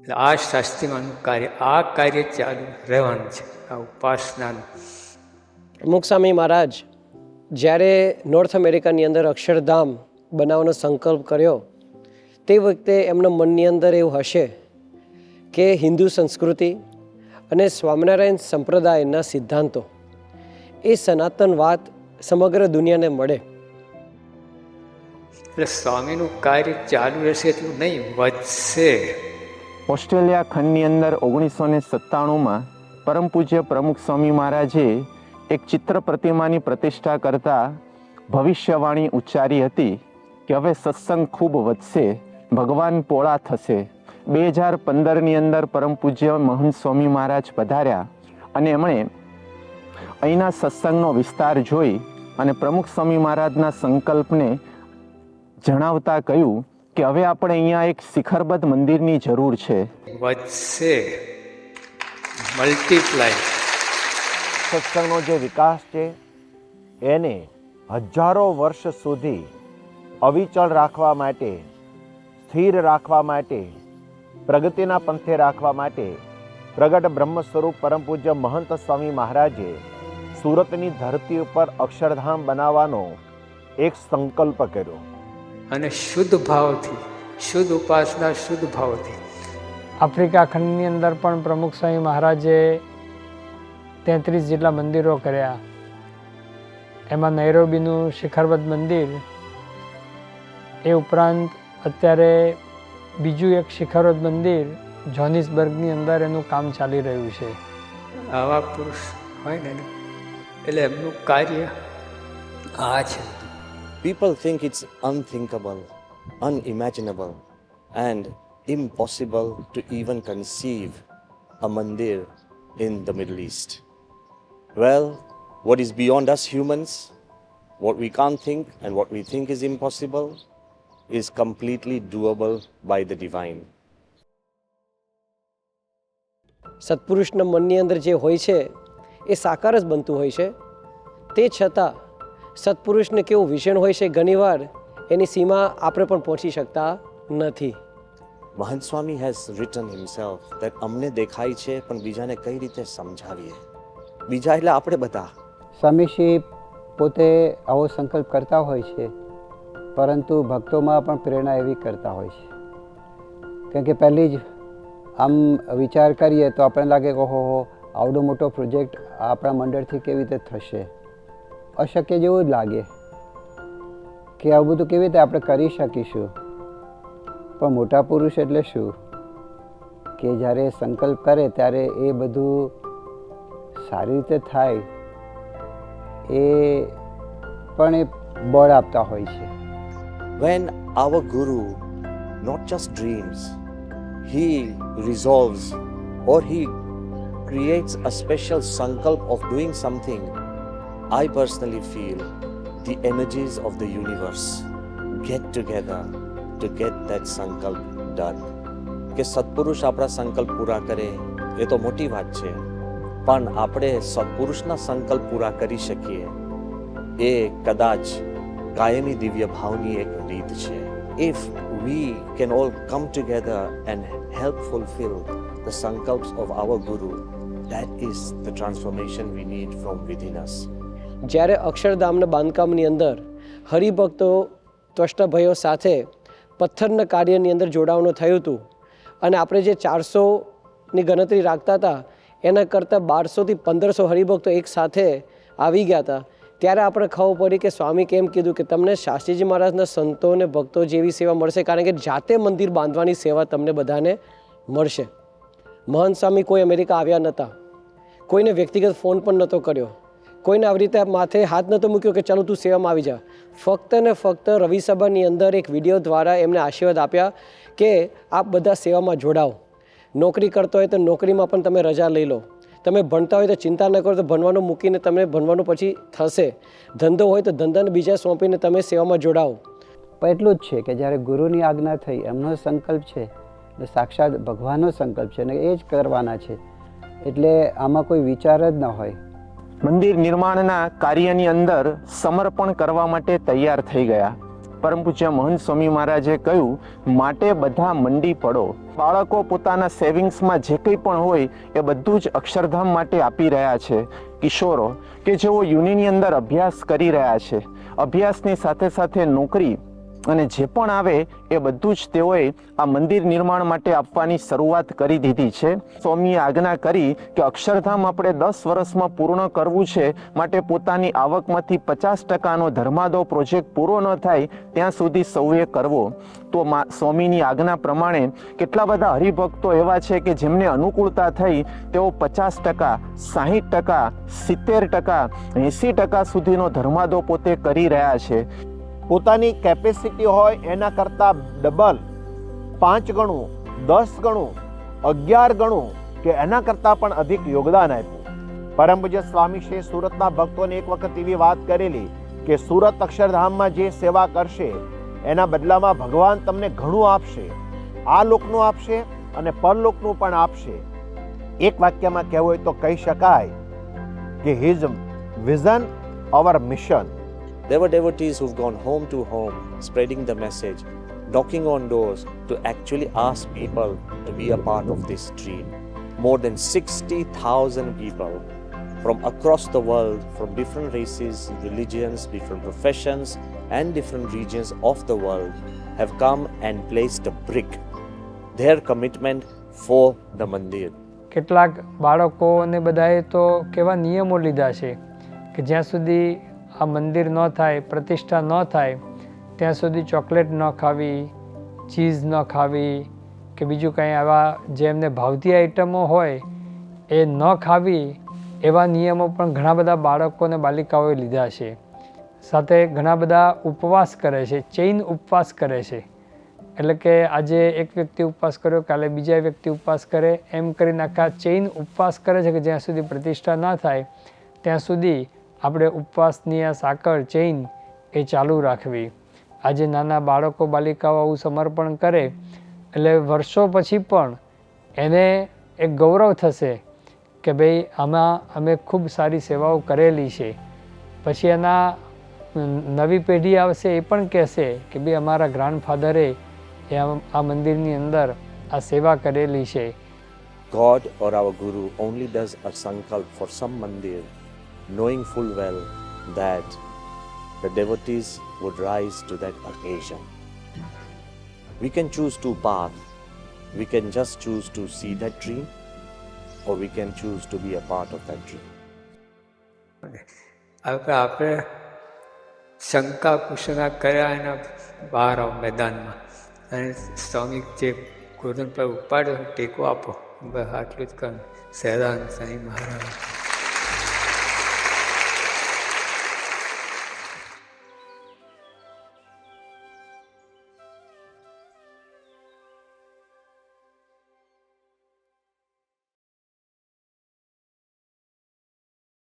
એટલે આ શાસ્ત્રીમાનું કાર્ય, આ કાર્ય ચાલુ રહેવાનું છે, આ ઉપાસનાનું. પ્રમુખ સ્વામી મહારાજ જ્યારે નોર્થ અમેરિકાની અંદર અક્ષરધામ બનાવવાનો સંકલ્પ કર્યો તે વખતે એમના મનની અંદર એવું હશે કે હિન્દુ સંસ્કૃતિ અને સ્વામિનારાયણ સંપ્રદાયના સિદ્ધાંતો એ સનાતન વાત સમગ્ર દુનિયાને મળે. એટલે સ્વામીનું કાર્ય ચાલુ રહેશે એટલું નહીં, વધશે. ઓસ્ટ્રેલિયા ખંડની અંદર 1997માં પરમ પૂજ્ય પ્રમુખ સ્વામી મહારાજે એક ચિત્ર પ્રતિમાની પ્રતિષ્ઠા કરતા ભવિષ્યવાણી ઉચ્ચારી હતી કે હવે સત્સંગ ખૂબ વધશે, ભગવાન પોળા થશે. 2015ની અંદર પરમ પૂજ્ય મહંત સ્વામી મહારાજ પધાર્યા અને એમણે અહીંના સત્સંગનો વિસ્તાર જોઈ અને પ્રમુખ સ્વામી મહારાજના સંકલ્પને જણાવતા કહ્યું કે હવે આપણે અહીંયા એક શિખરબદ્ધ મંદિરની જરૂર છે. વધશે, મલ્ટીપ્લાય. સત્સંગનો જે વિકાસ છે એને હજારો વર્ષ સુધી અવિચળ રાખવા માટે, સ્થિર રાખવા માટે, પ્રગતિના પંથે રાખવા માટે પ્રગટ બ્રહ્મ સ્વરૂપ પરમ પૂજ્ય મહંત સ્વામી મહારાજે સુરતની ધરતી ઉપર અક્ષરધામ બનાવવાનો એક સંકલ્પ કર્યો. અને શુદ્ધ ભાવથી, શુદ્ધ ઉપાસના, શુદ્ધ ભાવથી. આફ્રિકા ખંડની અંદર પણ પ્રમુખ સ્વામી મહારાજે 33 જેટલા મંદિરો કર્યા. એમાં નૈરોબીનું શિખરબદ્ધ મંદિર, એ ઉપરાંત અત્યારે બીજું એક શિખરબદ્ધ મંદિર જોહાનિસબર્ગની અંદર એનું કામ ચાલી રહ્યું છે. આવા પુરુષ હોય ને એટલે એમનું કાર્ય આ છે. People think it's unthinkable, unimaginable, and impossible to even conceive a mandir in the Middle East. Well, what is beyond us humans, what we can't think and what we think is impossible, is completely doable by the divine. સત્પુરુષના મનની અંદર જે હોય છે એ સાકાર જ બનતું હોય છે. તે છતાં સત્પુરુષને કેવું વિષણ હોય છે, ઘણીવાર એની સીમા આપણે પણ પહોંચી શકતા નથી. Mahant Swami has written himself that અમને દેખાય છે પણ બીજાને કઈ રીતે સમજાવીએ. બીજા એટલે આપણે બધા. સ્વામીશ્રી પોતે આવો સંકલ્પ કરતા હોય છે, પરંતુ ભક્તોમાં પણ પ્રેરણા એવી કરતા હોય છે. કારણ કે પહેલી જ આમ વિચાર કરીએ તો આપણને લાગે કે ઓહો આવડો મોટો પ્રોજેક્ટ આપણા મંડળથી કેવી રીતે થશે, અશક્ય જેવું જ લાગે કે આવું બધું કેવી રીતે આપણે કરી શકીશું. પણ મોટા પુરુષ એટલે શું કે જ્યારે સંકલ્પ કરે ત્યારે એ બધું સારી રીતે થાય એ પણ એ બળ આપતા હોય છે. When our Guru not just dreams, he resolves or he creates a special sankalp of doing something, I personally feel the energies of the universe get together to get that sankalp done. કે સત્પુરુષ આપણા સંકલ્પ પૂરા કરે એ તો મોટી વાત છે, પણ આપણે સત્પુરુષના સંકલ્પ પૂરા કરી શકીએ એ કદાચ કાયમી દિવ્ય ભાવની એક રીત છે. If we can all come together and help fulfill the sankalps of our Guru, that is the transformation we need from within us. જ્યારે અક્ષરધામના બાંધકામની અંદર હરિભક્તો ત્વષ્ટભયો સાથે પથ્થરના કાર્યની અંદર જોડાવાનું થયું હતું અને આપણે જે 400ની ગણતરી રાખતા હતા એના કરતાં 1200થી 1500 હરિભક્તો એક સાથે આવી ગયા હતા. ત્યારે આપણે ખબર પડી કે સ્વામી કેમ કીધું કે તમને શાસ્ત્રીજી મહારાજના સંતો અને ભક્તો જેવી સેવા મળશે, કારણ કે જાતે મંદિર બાંધવાની સેવા તમને બધાને મળશે. મહંત સ્વામી કોઈ અમેરિકા આવ્યા નહોતા, કોઈને વ્યક્તિગત ફોન પણ નહોતો કર્યો, કોઈને આવી રીતે માથે હાથ નહોતો મૂક્યો કે ચાલો તું સેવામાં આવી જા. ફક્ત ને ફક્ત રવિ સભાની અંદર એક વિડીયો દ્વારા એમને આશીર્વાદ આપ્યા કે આપ બધા સેવામાં જોડાઓ. નોકરી કરતો હોય તો નોકરીમાં પણ તમે રજા લઈ લો, તમે ભણતા હોય તો ચિંતા ન કરો, તો ભણવાનું મૂકીને તમે ભણવાનું પછી થશે, ધંધો હોય તો ધંધાને બીજા સોંપીને તમે સેવામાં જોડાઓ. પણ એટલું જ છે કે જ્યારે ગુરુની આજ્ઞા થઈ, એમનો સંકલ્પ છે એટલે સાક્ષાત ભગવાનનો સંકલ્પ છે અને એ જ કરવાના છે, એટલે આમાં કોઈ વિચાર જ ન હોય. મંદિર નિર્માણના કાર્યની અંદર સમર્પણ કરવા માટે તૈયાર થઈ ગયા પરમ પૂજ્ય મહંત સ્વામી મહારાજે કહ્યું, માટે બધા મંડી પડો. બાળકો પોતાના સેવિંગ્સમાં જે કંઈ પણ હોય એ બધું જ અક્ષરધામ માટે આપી રહ્યા છે. કિશોરો કે જેઓ યુનિની અંદર અભ્યાસ કરી રહ્યા છે, અભ્યાસની સાથે સાથે નોકરી અને જે પણ આવે એ બધું જ તેઓએ આ મંદિર નિર્માણ માટે આપવાની શરૂઆત કરી દીધી છે. સ્વામીએ આજ્ઞા કરી કે અક્ષરધામ આપણે 10 વર્ષમાં પૂર્ણ કરવું છે, માટે પોતાની આવકમાંથી 50%નો ધર્માદો પ્રોજેક્ટ પૂરો ન થાય ત્યાં સુધી સૌએ કરવો. તો સ્વામીની આજ્ઞા પ્રમાણે કેટલા બધા હરિભક્તો એવા છે કે જેમને અનુકૂળતા થઈ તેઓ 50%, 60%, 70%, 80% સુધીનો ધર્માદો પોતે કરી રહ્યા છે. પોતાની કેપેસિટી હોય એના કરતાં ડબલ, 5 ગણું, 10 ગણું, 11 ગણું કે એના કરતાં પણ અધિક યોગદાન આપ્યું. પરમ પૂજ્ય સ્વામી શ્રી સુરતના ભક્તોને એક વખત એવી વાત કરેલી કે સુરત અક્ષરધામમાં જે સેવા કરશે એના બદલામાં ભગવાન તમને ઘણું આપશે, આ લોકનું આપશે અને પરલોકનું પણ આપશે. એક વાક્યમાં કહેવું હોય તો કહી શકાય કે his vision, our mission. There were devotees who've gone home to home, spreading the message, knocking on doors to actually ask people to be a part of this dream. More than 60,000 people from across the world, from different races, religions, different professions, and different regions of the world have come and placed a brick, their commitment for the mandir. કેટલાક બાળકોને બધાએ તો કેવા નિયમો લીધા છે કે જ્યાં સુધી આ મંદિર ન થાય, પ્રતિષ્ઠા ન થાય ત્યાં સુધી ચોકલેટ ન ખાવી, ચીઝ ન ખાવી કે બીજું કંઈ આવા જે એમને ભાવતી આઈટમો હોય એ ન ખાવી, એવા નિયમો પણ ઘણા બધા બાળકોને બાલિકાઓએ લીધા છે. સાથે ઘણા બધા ઉપવાસ કરે છે, ચૈન ઉપવાસ કરે છે. એટલે કે આજે એક વ્યક્તિ ઉપવાસ કર્યો, કાલે બીજા વ્યક્તિ ઉપવાસ કરે, એમ કરીને આખા ચૈન ઉપવાસ કરે છે કે જ્યાં સુધી પ્રતિષ્ઠા ન થાય ત્યાં સુધી આપણે ઉપવાસની આ સાકળ ચૈન એ ચાલુ રાખવી. આજે નાના બાળકો બાલિકાઓ આવું સમર્પણ કરે એટલે વર્ષો પછી પણ એને એક ગૌરવ થશે કે ભાઈ આમાં અમે ખૂબ સારી સેવાઓ કરેલી છે. પછી એના નવી પેઢી આવશે એ પણ કહેશે કે ભાઈ અમારા ગ્રાન્ડફાધરે આ મંદિરની અંદર આ સેવા કરેલી છે. God or our Guru only does a sankalp for some mandir, knowing full well that the devotees would rise to that occasion. We can choose two paths. We can just choose to see that dream, or we can choose to be a part of that dream. આપણે શંકા કુશંકા કર્યા એના બહાર આવો મેદાનમાં અને સ્વામી જે ગોધન પર ઉપાડ્યો ટેકો આપો, બસ આટલું જ કહું. સહેદાન સાંઈ મહારાજ.